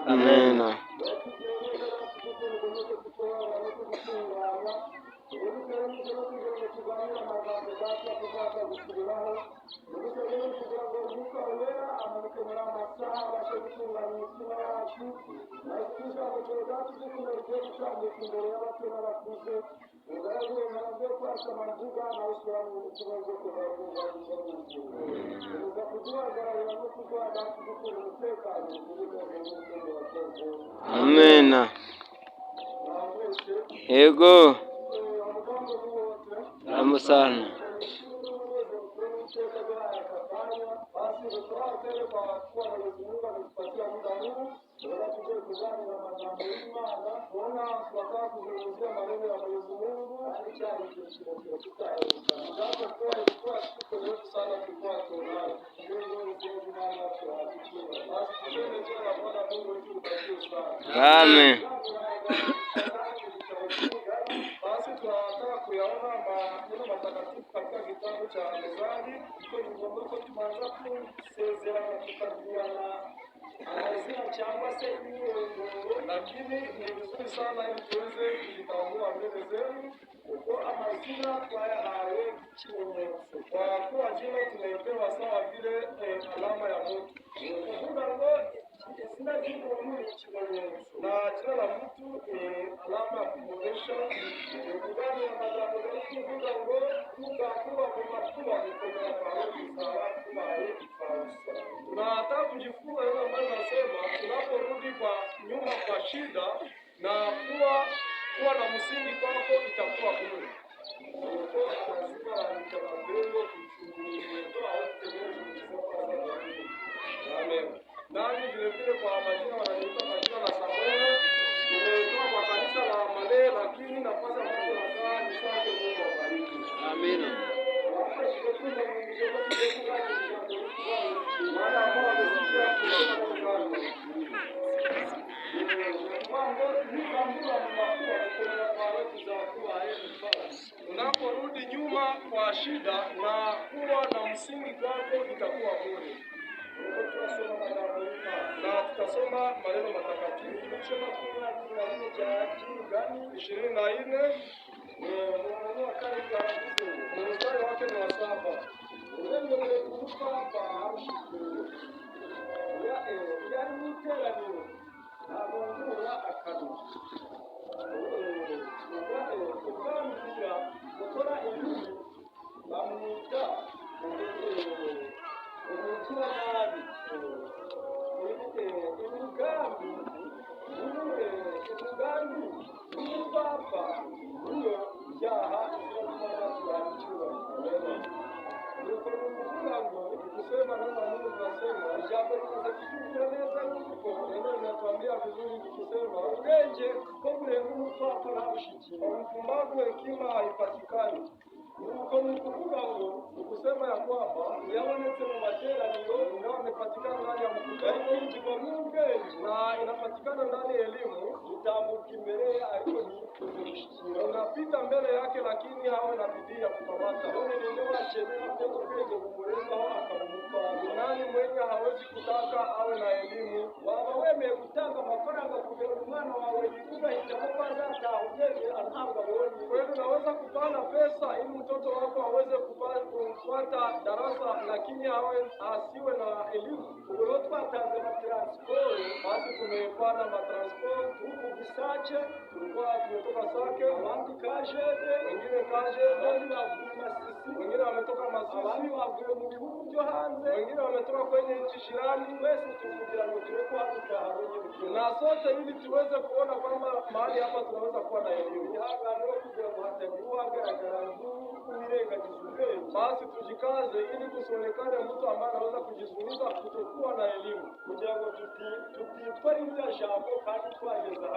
Amena. Amena. Yego. Amusana. Amen. Basi tunataka kuyaona maneno matakatifu katika kitabu cha Mezali. Iko ni mwongozo tunaanza kusezerana tukabiliana hazina cyangwa se imyirondoro, lakini ni vizuri sana ili tuweze kujitambua mbele zenu kuko amazina twayahawe ikimenyetso. Kwa kuwa jina tunaipewa sawa vile alama ya moto. Kuvuga ngo izina ry'umuntu ni ikimenyetso na jina la mtu ni alama ya kumuonesha. Kuganira amagambo ari kuvuga ngo tuzakuba mu makuba bikomera kwawe bizaba tubaye ifausa. Tunataka kujifunza yale ambayo nasema tunaporudi kwa nyuma kwa shida na kuwa na msingi kwako itakuwa bure. Amen. Nani vile vile kwa majina wananiita majina la Samuel. Nimetoka kwa kanisa la Male, lakini nafasi ambayo nakaa ni sawa Mungu awabariki. Amina. Unaporudi nyuma kwa shida na kuwa na msingi kwako itakuwa bure. Na tutasoma maneno matakatifu. Kusema kuna kile cha gani 24 mstari wake ni wa 7. Ndio kuruka hapa ya miteraniro abongura akanu ubwambira gukora ibi bamwita umutima nabi umugambi w'ubupapa niyo byaha nuko ni ukuvuga ngo kusema neno la Mungu tunasema jambo linaweza neza yuko neno linatuambia vizuri kusema ubwenge ko burenga umupapa ntabushikiye umupumbavu hekima haipatikani. Nuko ni ukuvuga ngo ukusema ya kwamba yabonetse mu materaniro ndio amepatikana ndani ya mkutano kwa ubwenge na inapatikana ndani ya elimu utambuka imbere ariko ni unapita mbele yake lakini hawe na bidii ya kukamata. Ndio ndio wachemea kwa ubwenge kumureza akamumupa. Nani mwenye hawezi kutaka awe na elimu waba wemeye gutanga amafaranga kugira umwana wawe yikuba hitamo kwanza atahugeze antabwa boni. Wewe unaweza kupana pesa ili mtoto wako aweze kupata darasa lakini asiwe na elimu. Ulo twatanze matransport basi tumepana matransport huku Gisache tulikuwa tumetoka Sake abandi Kajede wengine Kajede wengine wametoka Masisi abandi wavuye mu bihugu byo hanze wengine wametoka kwenye nchi jirani. Wese tukugira ngo tureko hatuka harunye na sote ili tuweze kuona kwamba mahali hapa tunaweza kuwa na elimu. Ihangane kugira ngo hatakuwa agaragara basi tujikaze ili kusionekane mtu ambaye anaweza kujizuiza kutokuwa na elimu kugira ngo tutitwara ibya jambo kandi twageza